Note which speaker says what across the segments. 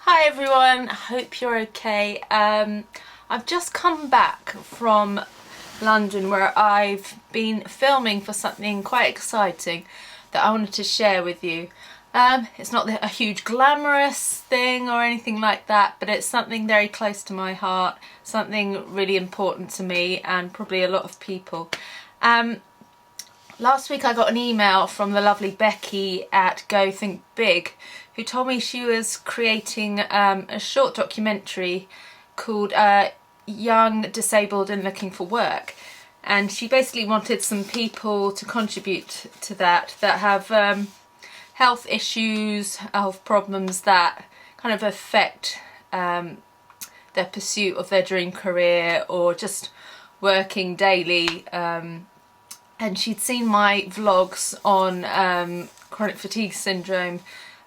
Speaker 1: Hi everyone, I hope you're okay. I've just come back from London where I've been filming for something quite exciting that I wanted to share with you. It's not a huge glamorous thing or anything like that, but it's something very close to my heart, something really important to me and probably a lot of people. Last week I got an email from the lovely Becky at Go Think Big, who told me she was creating a short documentary called Young, Disabled and Looking for Work. And she basically wanted some people to contribute to that have health issues, health problems that kind of affect their pursuit of their dream career or just working daily. And she'd seen my vlogs on chronic fatigue syndrome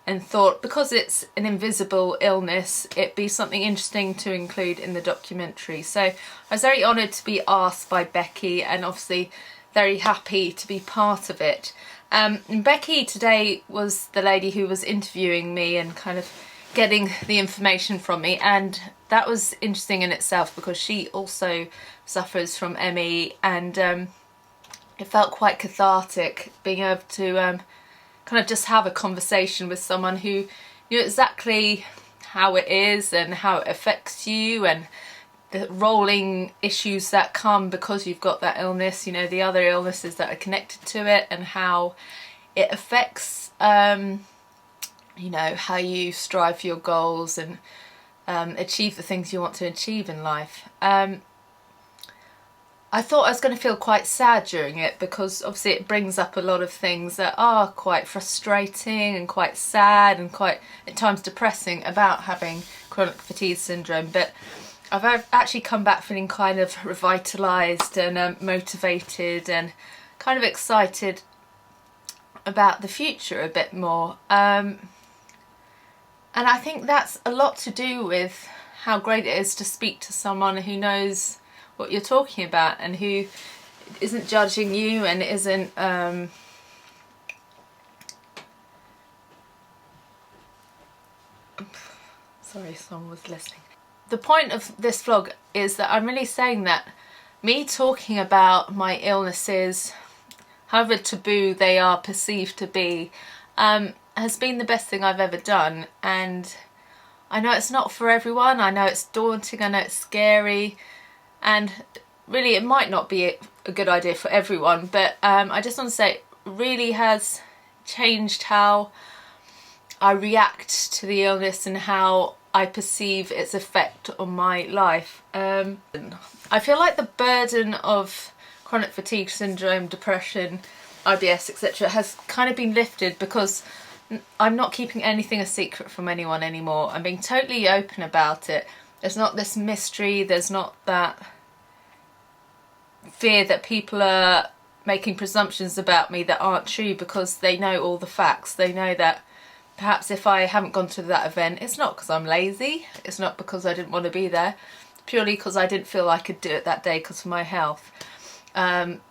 Speaker 1: and thought, because it's an invisible illness, it'd be something interesting to include in the documentary. So I was very honoured to be asked by Becky and obviously very happy to be part of it. And Becky today was the lady who was interviewing me and kind of getting the information from me, and that was interesting in itself because she also suffers from ME, and it felt quite cathartic being able to kind of just have a conversation with someone who knew exactly how it is and how it affects you and the rolling issues that come because you've got that illness, you know, the other illnesses that are connected to it and how it affects, you know, how you strive for your goals and achieve the things you want to achieve in life. I thought I was going to feel quite sad during it because obviously it brings up a lot of things that are quite frustrating and quite sad and quite at times depressing about having chronic fatigue syndrome, but I've actually come back feeling kind of revitalised and motivated and kind of excited about the future a bit more. And I think that's a lot to do with how great it is to speak to someone who knows what you're talking about and who isn't judging you and isn't sorry, someone was listening. The point of this vlog is that I'm really saying that me talking about my illnesses, however taboo they are perceived to be, has been the best thing I've ever done. And I know it's not for everyone, I know it's daunting, I know it's scary, and really it might not be a good idea for everyone, but I just want to say it really has changed how I react to the illness and how I perceive its effect on my life. I feel like the burden of chronic fatigue syndrome, depression, IBS, etc. has kind of been lifted because I'm not keeping anything a secret from anyone anymore. I'm being totally open about it. There's not this mystery, there's not that fear that people are making presumptions about me that aren't true because they know all the facts. They know that perhaps if I haven't gone to that event, it's not because I'm lazy, it's not because I didn't want to be there, purely because I didn't feel I could do it that day because of my health.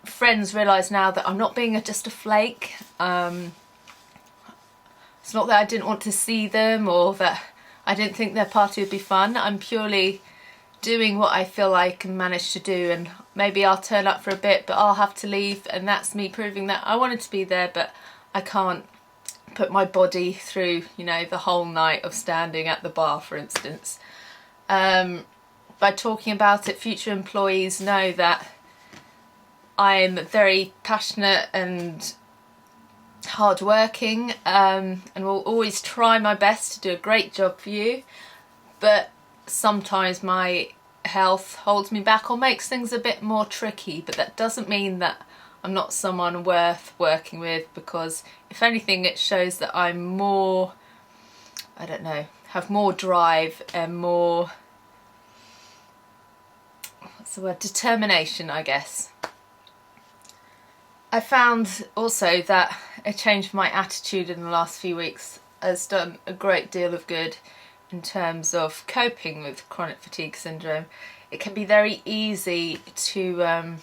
Speaker 1: Friends realise now that I'm not being just a flake. It's not that I didn't want to see them or that I didn't think their party would be fun. I'm purely doing what I feel I can manage to do, and maybe I'll turn up for a bit but I'll have to leave, and that's me proving that I wanted to be there but I can't put my body through, you know, the whole night of standing at the bar, for instance. By talking about it, future employees know that I'm very passionate and hardworking, and will always try my best to do a great job for you, but sometimes my health holds me back or makes things a bit more tricky. But that doesn't mean that I'm not someone worth working with, because if anything it shows that I'm more, I don't know, have more drive and more, what's the word, determination, I guess. I found also that a change of my attitude in the last few weeks has done a great deal of good in terms of coping with chronic fatigue syndrome. It can be very easy to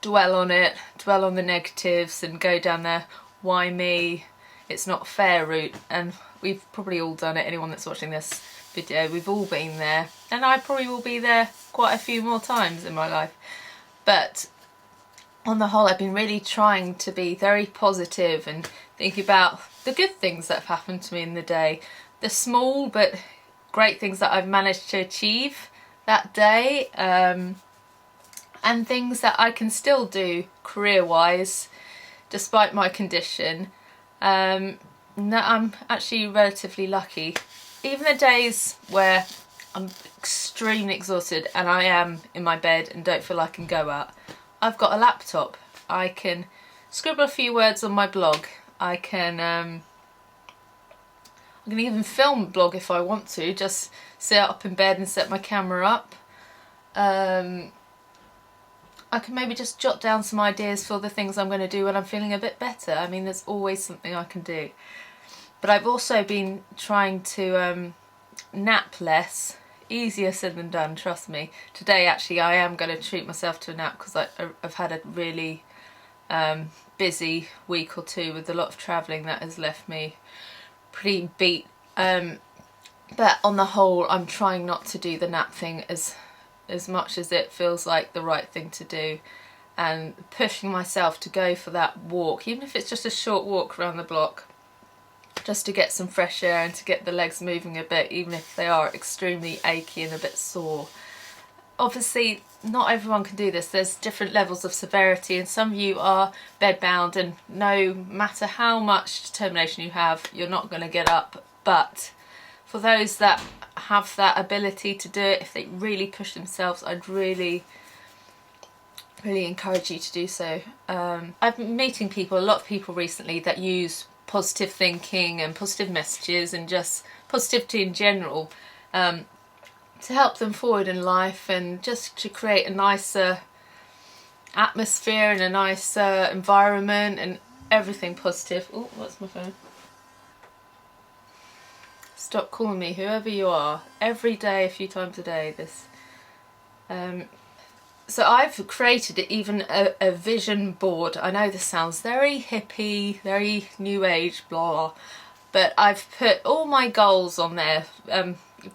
Speaker 1: dwell on it, dwell on the negatives and go down the why me, it's not fair route, and we've probably all done it. Anyone that's watching this video, we've all been there, and I probably will be there quite a few more times in my life. But on the whole, I've been really trying to be very positive and think about the good things that have happened to me in the day, the small but great things that I've managed to achieve that day, and things that I can still do career-wise despite my condition. No, I'm actually relatively lucky. Even the days where I'm extremely exhausted and I am in my bed and don't feel I can go out, I've got a laptop. I can scribble a few words on my blog. I can even film a blog if I want to, just sit up in bed and set my camera up. I can maybe just jot down some ideas for the things I'm going to do when I'm feeling a bit better. I mean, there's always something I can do. But I've also been trying to nap less. Easier said than done, trust me. Today actually I am going to treat myself to a nap because I've had a really busy week or two with a lot of travelling that has left me pretty beat. But on the whole, I'm trying not to do the nap thing as much as it feels like the right thing to do, and pushing myself to go for that walk, even if it's just a short walk around the block, just to get some fresh air and to get the legs moving a bit, even if they are extremely achy and a bit sore. Obviously, not everyone can do this. There's different levels of severity, and some of you are bedbound, and no matter how much determination you have, you're not going to get up. But for those that have that ability to do it, if they really push themselves, I'd really encourage you to do so. I've been meeting people, a lot of people recently, that use positive thinking and positive messages and just positivity in general to help them forward in life, and just to create a nicer atmosphere and a nicer environment and everything positive. Oh, what's my phone? Stop calling me, whoever you are, every day, a few times a day. So I've created even a vision board. I know this sounds very hippie, very new age, blah, but I've put all my goals on there,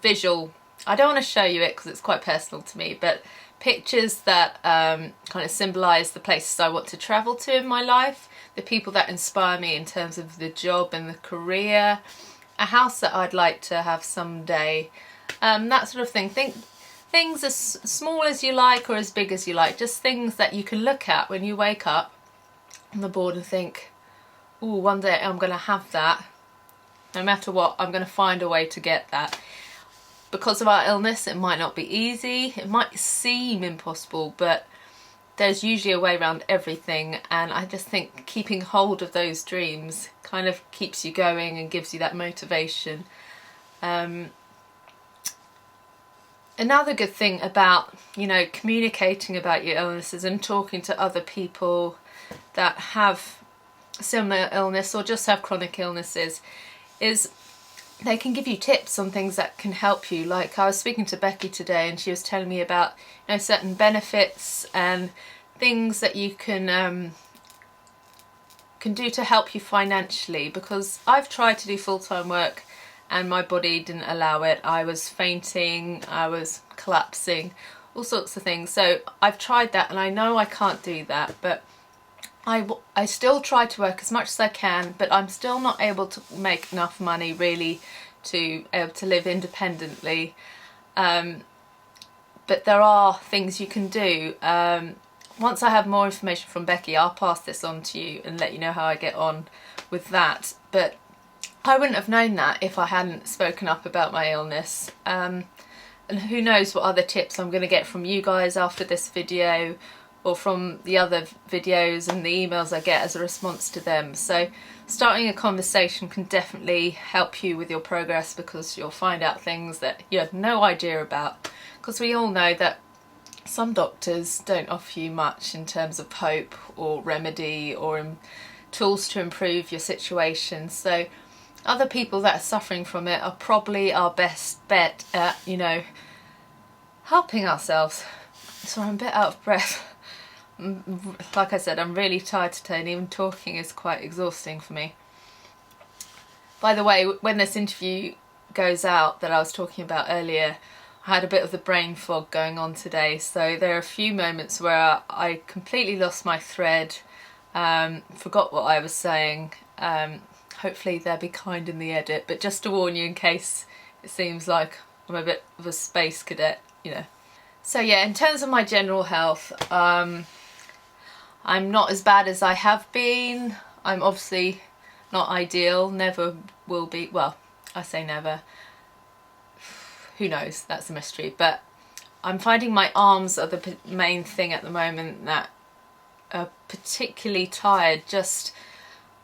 Speaker 1: visual. I don't want to show you it because it's quite personal to me, but pictures that kind of symbolise the places I want to travel to in my life, the people that inspire me in terms of the job and the career, a house that I'd like to have someday, that sort of thing. Things as small as you like or as big as you like, just things that you can look at when you wake up on the board and think, oh, one day I'm going to have that. No matter what, I'm going to find a way to get that. Because of our illness, it might not be easy, it might seem impossible, but there's usually a way around everything, and I just think keeping hold of those dreams kind of keeps you going and gives you that motivation. Another good thing about, communicating about your illnesses and talking to other people that have similar illness or just have chronic illnesses is they can give you tips on things that can help you. Like, I was speaking to Becky today and she was telling me about certain benefits and things that you can do to help you financially, because I've tried to do full-time work and my body didn't allow it. I was fainting, I was collapsing, all sorts of things. So I've tried that and I know I can't do that, but I still try to work as much as I can, but I'm still not able to make enough money really to be able to live independently. But there are things you can do. Once I have more information from Becky, I'll pass this on to you and let you know how I get on with that. But I wouldn't have known that if I hadn't spoken up about my illness. And who knows what other tips I'm going to get from you guys after this video, or from the other videos and the emails I get as a response to them. So starting a conversation can definitely help you with your progress, because you'll find out things that you had no idea about. Because we all know that some doctors don't offer you much in terms of hope or remedy or tools to improve your situation. So other people that are suffering from it are probably our best bet at, helping ourselves. So I'm a bit out of breath. Like I said, I'm really tired today, and even talking is quite exhausting for me. By the way, when this interview goes out that I was talking about earlier, I had a bit of the brain fog going on today, so there are a few moments where I completely lost my thread, forgot what I was saying. Hopefully they'll be kind in the edit, but just to warn you in case it seems like I'm a bit of a space cadet, you know. So yeah, in terms of my general health, I'm not as bad as I have been. I'm obviously not ideal, never will be. Well, I say never. Who knows? That's a mystery. But I'm finding my arms are the main thing at the moment that are particularly tired. Just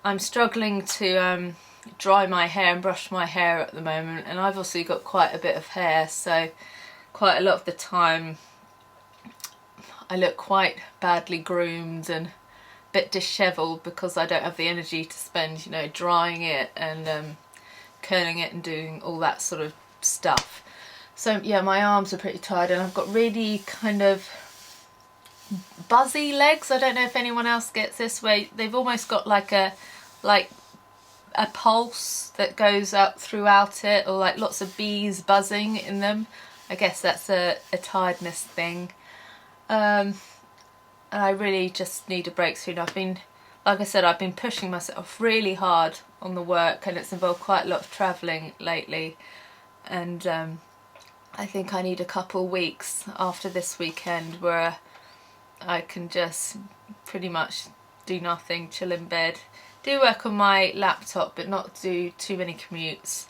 Speaker 1: I'm struggling to dry my hair and brush my hair at the moment, and I've also got quite a bit of hair, so quite a lot of the time I look quite badly groomed and a bit dishevelled because I don't have the energy to spend, you know, drying it and curling it and doing all that sort of stuff. So yeah, my arms are pretty tired, and I've got really kind of buzzy legs. I don't know if anyone else gets this, where they've almost got like a pulse that goes up throughout it, or like lots of bees buzzing in them. I guess that's a tiredness thing. And I really just need a breakthrough. And I've been, like I said, I've been pushing myself really hard on the work, and it's involved quite a lot of travelling lately. And I think I need a couple weeks after this weekend where I can just pretty much do nothing, chill in bed, do work on my laptop, but not do too many commutes.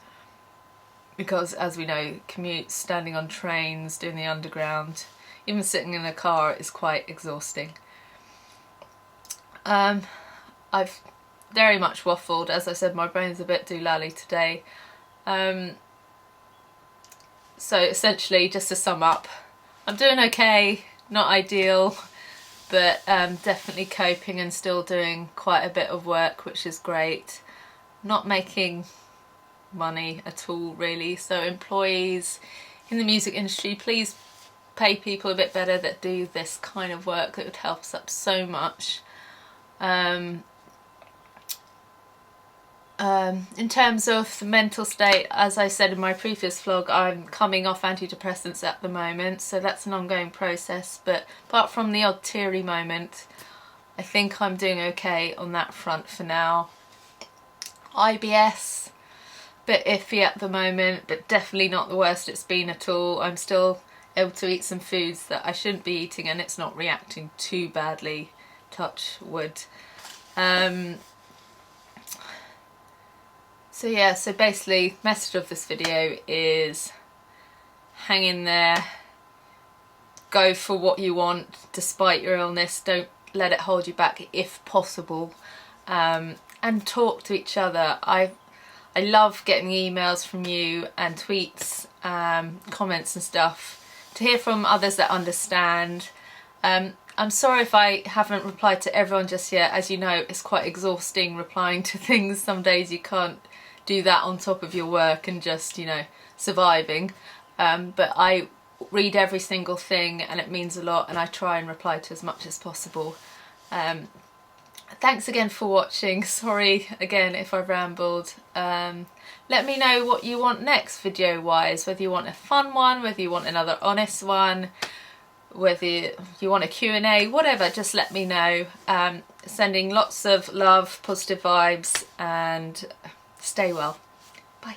Speaker 1: Because as we know, commutes, standing on trains, doing the underground, even sitting in a car is quite exhausting. I've very much waffled. As I said, my brain's a bit doolally today. So essentially, just to sum up, I'm doing okay, not ideal, but definitely coping and still doing quite a bit of work, which is great. Not making money at all, really. So employees in the music industry, please pay people a bit better that do this kind of work. That would help us up so much. In terms of the mental state, as I said in my previous vlog, I'm coming off antidepressants at the moment, so that's an ongoing process. But apart from the odd teary moment, I think I'm doing okay on that front for now. IBS, bit iffy at the moment, but definitely not the worst it's been at all. I'm still able to eat some foods that I shouldn't be eating, and it's not reacting too badly, touch wood. So yeah, so basically message of this video is hang in there, go for what you want despite your illness, don't let it hold you back if possible, and talk to each other. I love getting emails from you and tweets, comments and stuff, to hear from others that understand. I'm sorry if I haven't replied to everyone just yet. As you know, it's quite exhausting replying to things. Some days you can't do that on top of your work and just, you know, surviving. But I read every single thing, and it means a lot, and I try and reply to as much as possible. Thanks again for watching. Sorry again if I rambled. Let me know what you want next video wise, whether you want a fun one, whether you want another honest one, whether you want a Q&A, whatever, just let me know. Sending lots of love, positive vibes, and stay well. Bye.